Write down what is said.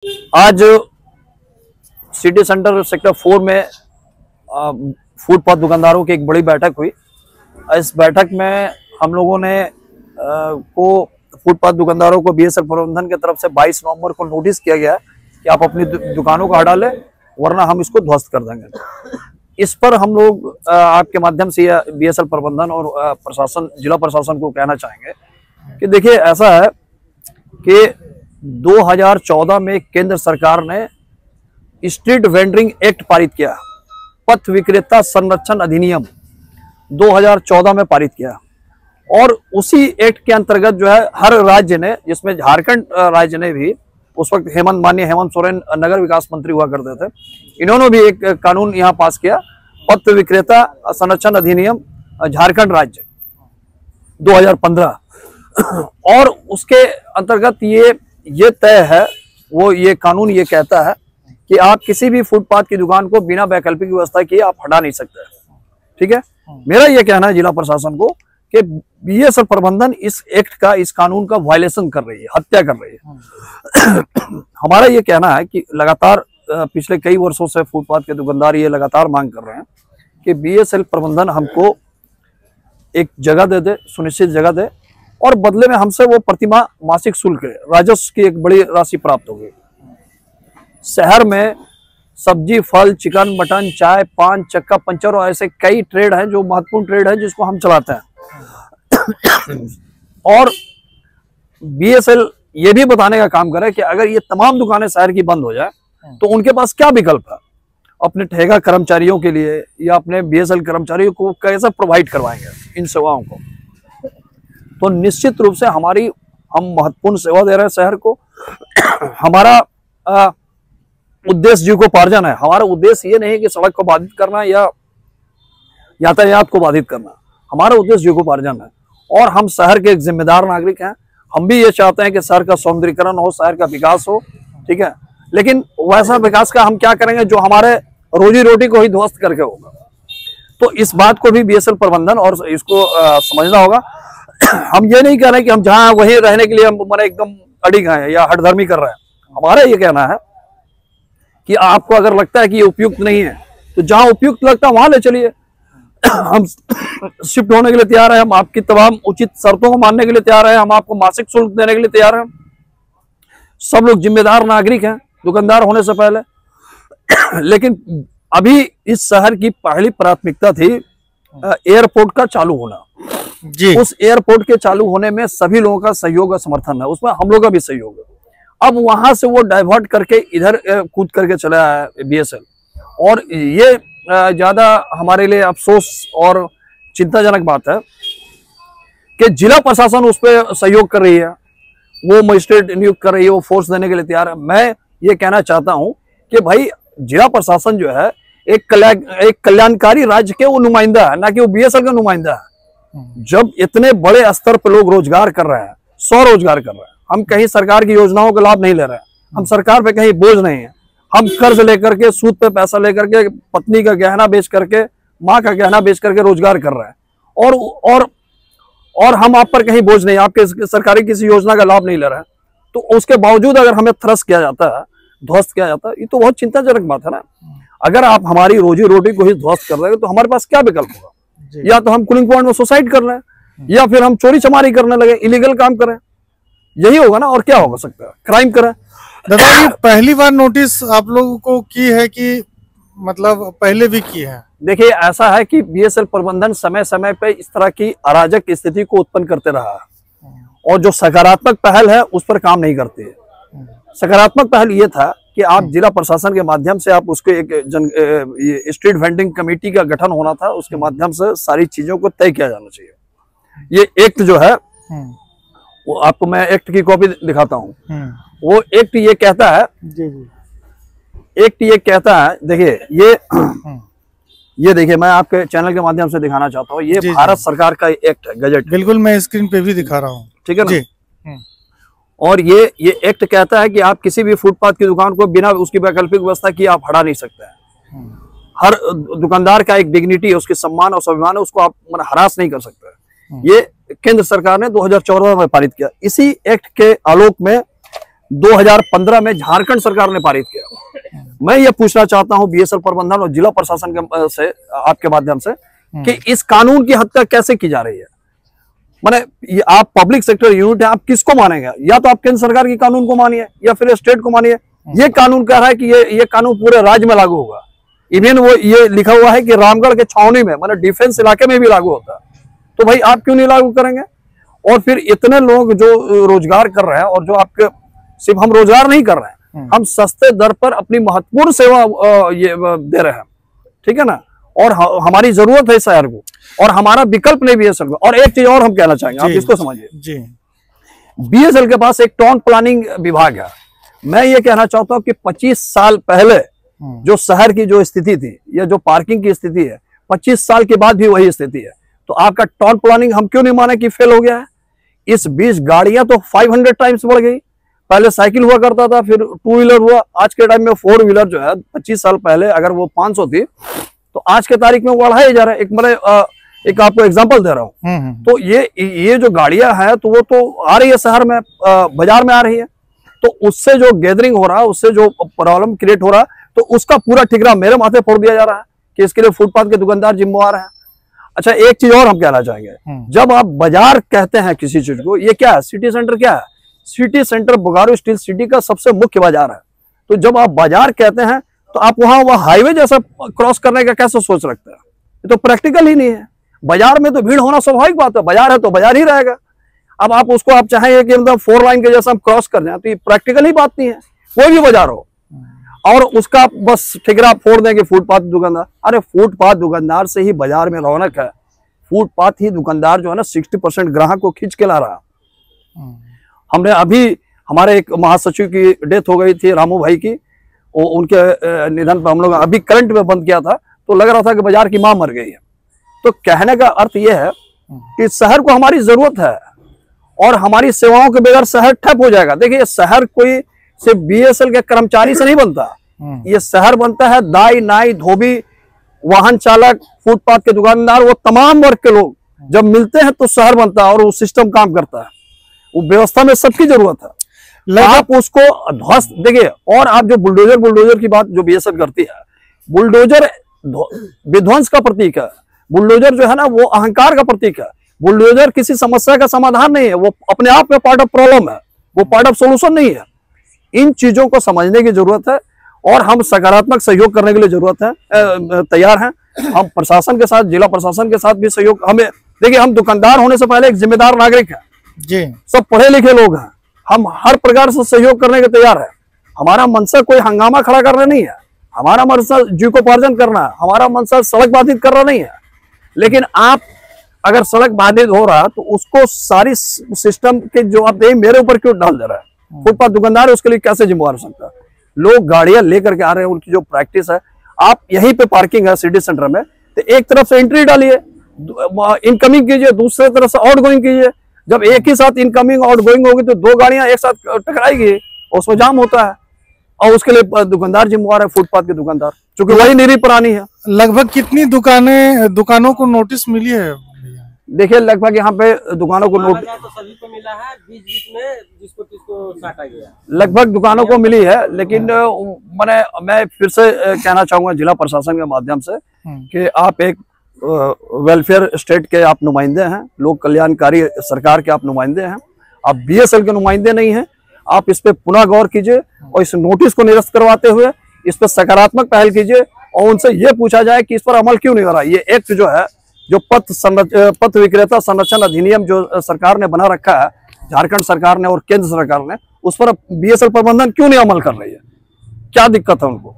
आज city centre sector 4 में footpath दुकानदारों की एक बड़ी बैठक हुई। इस बैठक में हम लोगों ने को फुटपाथ दुकानदारों को बीएसएल प्रबंधन की तरफ से 22 नवंबर को नोटिस किया गया है कि आप अपनी दुकानों को हटा लें, वरना हम इसको ध्वस्त कर देंगे। इस पर हम लोग आपके माध्यम से बीएसएल प्रबंधन और प्रशासन, जिला प्रशासन को कहना चाहेंगे कि देखिए, ऐसा है कि 2014 में केंद्र सरकार ने स्ट्रीट वेंडरिंग एक्ट पारित किया, पथ विक्रेता संरक्षण अधिनियम 2014 में पारित किया, और उसी एक्ट के अंतर्गत जो है हर राज्य ने, जिसमें झारखंड राज्य ने भी, उस वक्त माननीय हेमंत सोरेन नगर विकास मंत्री हुआ करते थे, इन्होंने भी एक कानून यहाँ पास किया, पथ विक्रेता संरक्षण अधिनियम झारखंड राज्य 2015। और उसके अंतर्गत ये तय है, वो ये कानून ये कहता है कि आप किसी भी फुटपाथ की दुकान को बिना वैकल्पिक व्यवस्था किए आप हटा नहीं सकते। ठीक है, मेरा ये कहना है जिला प्रशासन को कि बीएसएल प्रबंधन इस एक्ट का, इस कानून का वायलेशन कर रही है, हत्या कर रही है। हमारा ये कहना है कि लगातार पिछले कई वर्षों से फुटपाथ के दुकानदार ये लगातार मांग कर रहे हैं कि बीएसएल प्रबंधन हमको एक जगह दे दे, सुनिश्चित जगह दे, और बदले में हमसे वो प्रतिमाह मासिक शुल्क, राजस्व की एक बड़ी राशि प्राप्त होगी। शहर में सब्जी, फल, चिकन, मटन, चाय, पान, चक्का, पंचर और ऐसे कई ट्रेड हैं जो महत्वपूर्ण ट्रेड है जिसको हम चलाते हैं। और बीएसएल ये भी बताने का काम करे कि अगर ये तमाम दुकानें शहर की बंद हो जाए तो उनके पास क्या विकल्प है, अपने ठेका कर्मचारियों के लिए या अपने बीएसएल कर्मचारियों को कैसे प्रोवाइड करवाएंगे इन सेवाओं को। तो निश्चित रूप से हम महत्वपूर्ण सेवा दे रहे हैं शहर को। हमारा उद्देश्य जीविकोपार्जन है। हमारा उद्देश्य ये नहीं कि सड़क को बाधित करना या यातायात को बाधित करना, हमारा उद्देश्य जीविकोपार्जन है। और हम शहर के एक जिम्मेदार नागरिक हैं, हम भी ये चाहते हैं कि शहर का सौंदर्यीकरण हो, शहर का विकास हो। ठीक है, लेकिन वैसा विकास का हम क्या करेंगे जो हमारे रोजी रोटी को ही ध्वस्त करके होगा। तो इस बात को भी बीएसएल प्रबंधन और इसको समझना होगा। हम ये नहीं कह रहे कि हम जहां वहीं रहने के लिए हम एकदम अड़िग हैं या हठधर्मी कर रहे हैं। हमारा ये कहना है कि आपको अगर लगता है कि ये उपयुक्त नहीं है तो जहां उपयुक्त लगता है वहां ले चलिए। हम शिफ्ट होने के लिए तैयार है, हम आपकी तमाम उचित शर्तों को मानने के लिए तैयार है, हम आपको मासिक शुल्क देने के लिए तैयार हैं। सब लोग जिम्मेदार नागरिक हैं दुकानदार होने से पहले। लेकिन अभी इस शहर की पहली प्राथमिकता थी एयरपोर्ट का चालू होना जी। उस एयरपोर्ट के चालू होने में सभी लोगों का सहयोग और समर्थन है, उसमें हम लोग का भी सहयोग है। अब वहां से वो डाइवर्ट करके इधर कूद करके चला है बीएसएल, और ये ज्यादा हमारे लिए अफसोस और चिंताजनक बात है कि जिला प्रशासन उस पर सहयोग कर रही है, वो मजिस्ट्रेट नियुक्त कर रही है, वो फोर्स देने के लिए तैयार है। मैं ये कहना चाहता हूं कि भाई जिला प्रशासन जो है एक कल्याणकारी राज्य के वो नुमाइंदा है, ना कि वो बीएसएल का नुमाइंदा है। जब इतने बड़े स्तर पर लोग रोजगार कर रहे हैं, स्वरोजगार कर रहे हैं, हम कहीं सरकार की योजनाओं का लाभ नहीं ले रहे हैं, हम सरकार पे कहीं बोझ नहीं है, हम कर्ज लेकर के, सूद पे पैसा लेकर के, पत्नी का गहना बेच करके, माँ का गहना बेच करके रोजगार कर रहे हैं, और हम आप पर कहीं बोझ नहीं, आपके सरकारी किसी योजना का लाभ नहीं ले रहे हैं। तो उसके बावजूद अगर हमें थ्रस्ट किया जाता है, ध्वस्त किया जाता है, ये तो बहुत चिंताजनक बात है ना। अगर आप हमारी रोजी रोटी को ही ध्वस्त कर रहे हैं तो हमारे पास क्या विकल्प होगा? या तो हम कूलिंग पॉइंट में सुसाइड कर रहे हैं, या फिर हम चोरी चमारी करने लगे, इलीगल काम करें, यही होगा ना। और क्या हो सकता है? क्राइम करें। दादा, ये पहली बार नोटिस आप लोगों को की है कि मतलब पहले भी की है? देखिए, ऐसा है कि बीएसएल प्रबंधन समय समय पे इस तरह की अराजक स्थिति को उत्पन्न करते रहा है, और जो सकारात्मक पहल है उस पर काम नहीं करती है। सकारात्मक पहल ये था कि आप जिला प्रशासन के माध्यम से आप उसके एक स्ट्रीट वेंडिंग कमेटी का गठन होना था, उसके माध्यम से सारी चीजों को तय किया जाना चाहिए। ये एक्ट जो है वो आपको मैं एक्ट की कॉपी दिखाता हूँ। वो एक्ट ये कहता है एक्ट ये कहता है, देखिए ये देखिए, मैं आपके चैनल के माध्यम से दिखाना चाहता हूँ। ये भारत सरकार का एक्ट है, गजट। बिल्कुल, मैं स्क्रीन पे भी दिखा रहा हूँ। ठीक है ना। और ये एक्ट कहता है कि आप किसी भी फुटपाथ की दुकान को बिना उसकी वैकल्पिक व्यवस्था की आप हटा नहीं सकते हैं। हर दुकानदार का एक डिग्निटी है, उसके सम्मान और स्वाभिमान है, उसको आप हरास नहीं कर सकते। ये केंद्र सरकार ने 2014 में पारित किया। इसी एक्ट के आलोक में 2015 में झारखंड सरकार ने पारित किया। मैं ये पूछना चाहता हूं बीएसएल प्रबंधन और जिला प्रशासन के से आपके माध्यम से कि इस कानून की हत्या कैसे की जा रही है। माने आप पब्लिक सेक्टर यूनिट है, आप किसको मानेंगे? या तो आप केंद्र सरकार की कानून को मानिए या फिर स्टेट को मानिए। ये कानून कह रहा है कि ये कानून पूरे राज्य में लागू होगा। इवन वो ये लिखा हुआ है कि रामगढ़ के छावनी में, मतलब डिफेंस इलाके में भी लागू होता है। तो भाई आप क्यों नहीं लागू करेंगे? और फिर इतने लोग जो रोजगार कर रहे हैं, और जो आपके सिर्फ हम रोजगार नहीं कर रहे हैं, हम सस्ते दर पर अपनी महत्वपूर्ण सेवा ये दे रहे हैं, ठीक है ना। और हमारी जरूरत है शहर को, और हमारा विकल्प नहीं बीएसएल को। और एक चीज और हम कहना चाहेंगे, आप इसको समझिए जी। बीएसएल के पास एक टाउन प्लानिंग विभाग है। मैं ये कहना चाहता हूँ कि 25 साल पहले जो शहर की जो स्थिति थी, या जो पार्किंग की स्थिति है, 25 साल के बाद भी वही स्थिति है। तो आपका टाउन प्लानिंग हम क्यों नहीं माने कि फेल हो गया है? इस बीच गाड़ियां तो 500 टाइम्स बढ़ गई। पहले साइकिल हुआ करता था, फिर 2 व्हीलर हुआ, आज के टाइम में 4 व्हीलर जो है 25 साल पहले अगर वो 500 थी, तो आज के तारीख में बढ़ाया जा रहा है। एक आपको एग्जांपल दे रहा हूँ। तो ये जो गाड़ियां हैं, तो वो तो आ रही है शहर में, बाजार में आ रही है। तो उससे जो गैदरिंग हो रहा है, उससे जो प्रॉब्लम क्रिएट हो रहा है, तो उसका पूरा ठिकरा मेरे माथे फोड़ दिया जा रहा है कि इसके लिए फुटपाथ के दुकानदार जिम्मेवार हैं। अच्छा, एक चीज और हम कहना चाहेंगे, जब आप बाजार कहते हैं किसी चीज को, ये क्या है? सिटी सेंटर क्या है? City centre Bokaro steel city का सबसे मुख्य बाजार है। तो जब आप बाजार कहते हैं, तो आप वहां हाईवे जैसा क्रॉस करने का कैसे सोच रखते हैं? ये तो प्रैक्टिकल ही नहीं है। बाजार में तो भीड़ होना स्वाभाविक बात है, बाजार है तो बाजार ही रहेगा। अब आप उसको आप चाहेंगे कि मतलब 4 लाइन के जैसा हम क्रॉस कर दें, तो ये प्रैक्टिकल ही बात नहीं है। कोई भी बाजार हो और उसका बस ठिकरा फोड़ देंगे फुटपाथ दुकानदार। अरे फुटपाथ दुकानदार से ही बाजार में रौनक है। फुटपाथ ही दुकानदार जो है ना 60% ग्राहक को खींच के ला रहा। हमने अभी, हमारे एक महासचिव की डेथ हो गई थी, रामू भाई की, उनके निधन पर हम लोग अभी करंट में बंद किया था, तो लग रहा था कि बाजार की मां मर गई है। तो कहने का अर्थ यह है कि शहर को हमारी जरूरत है, और हमारी सेवाओं के बगैर शहर ठप हो जाएगा। देखिए, शहर कोई सिर्फ बीएसएल के कर्मचारी से नहीं बनता, ये शहर बनता है दाई, नाई, धोबी, वाहन चालक, फुटपाथ के दुकानदार, वो तमाम वर्ग के लोग जब मिलते हैं तो शहर बनता है और वो सिस्टम काम करता है। वो व्यवस्था में सबकी जरूरत है। आप उसको ध्वस्त देखिए। और आप जो बुलडोजर की बात जो बीएसएल करती है, बुलडोजर विध्वंस का प्रतीक है। बुलडोजर जो है ना, वो अहंकार का प्रतीक है। बुलडोजर किसी समस्या का समाधान नहीं है, वो अपने आप में पार्ट ऑफ प्रॉब्लम है, वो पार्ट ऑफ सोल्यूशन नहीं है। इन चीजों को समझने की जरूरत है, और हम सकारात्मक सहयोग करने के लिए जरूरत है, तैयार हैं। हम प्रशासन के साथ, जिला प्रशासन के साथ भी सहयोग, हमें देखिए, हम दुकानदार होने से पहले एक जिम्मेदार नागरिक है जी, सब पढ़े लिखे लोग हैं। हम हर प्रकार से सहयोग करने के तैयार है। हमारा मनसा कोई हंगामा खड़ा करना नहीं है, हमारा मनसा जीविकोपार्जन करना है, हमारा मनसा सड़क बाधित करना नहीं है। लेकिन आप अगर सड़क बाधित हो रहा, तो उसको सारी सिस्टम के जो आप मेरे ऊपर क्यों डाल दे रहा है? फुटपाथ दुकानदार है, उसके लिए कैसे जिम्मेवार हो सकता है? लोग गाड़ियां लेकर के आ रहे हैं, उनकी जो प्रैक्टिस है, आप यहीं पे पार्किंग है सिटी सेंटर में, तो एक तरफ से एंट्री डालिए, इनकमिंग कीजिए, दूसरे तरफ से आउट गोइंग कीजिए। जब एक ही साथ इनकमिंग आउट गोइंग होगी, तो 2 गाड़ियां एक साथ टकराएगी और उसमें जाम होता है, और उसके लिए दुकानदार जिम्मेवार है, फुटपाथ के दुकानदार, क्योंकि वही निरी पुरानी है। लगभग कितनी दुकानों को नोटिस मिली है? देखिए, लगभग यहाँ पे दुकानों को नोटिस तो सभी को मिला है, बीच बीच में जिसको किसको काटा गया, लगभग दुकानों को मिली है। लेकिन मैं फिर से कहना चाहूंगा जिला प्रशासन के माध्यम से कि आप एक वेलफेयर स्टेट के आप नुमाइंदे हैं, लोक कल्याणकारी सरकार के आप नुमाइंदे हैं, आप बीएसएल के नुमाइंदे नहीं हैं। आप इस पे पुनः गौर कीजिए, और इस नोटिस को निरस्त करवाते हुए इस पर सकारात्मक पहल कीजिए, और उनसे ये पूछा जाए कि इस पर अमल क्यों नहीं हो रहा। ये एक्ट जो है, जो पथ विक्रेता संरक्षण अधिनियम जो सरकार ने बना रखा है, झारखंड सरकार ने और केंद्र सरकार ने, उस पर बीएसएल प्रबंधन क्यों नहीं अमल कर रही है? क्या दिक्कत है उनको?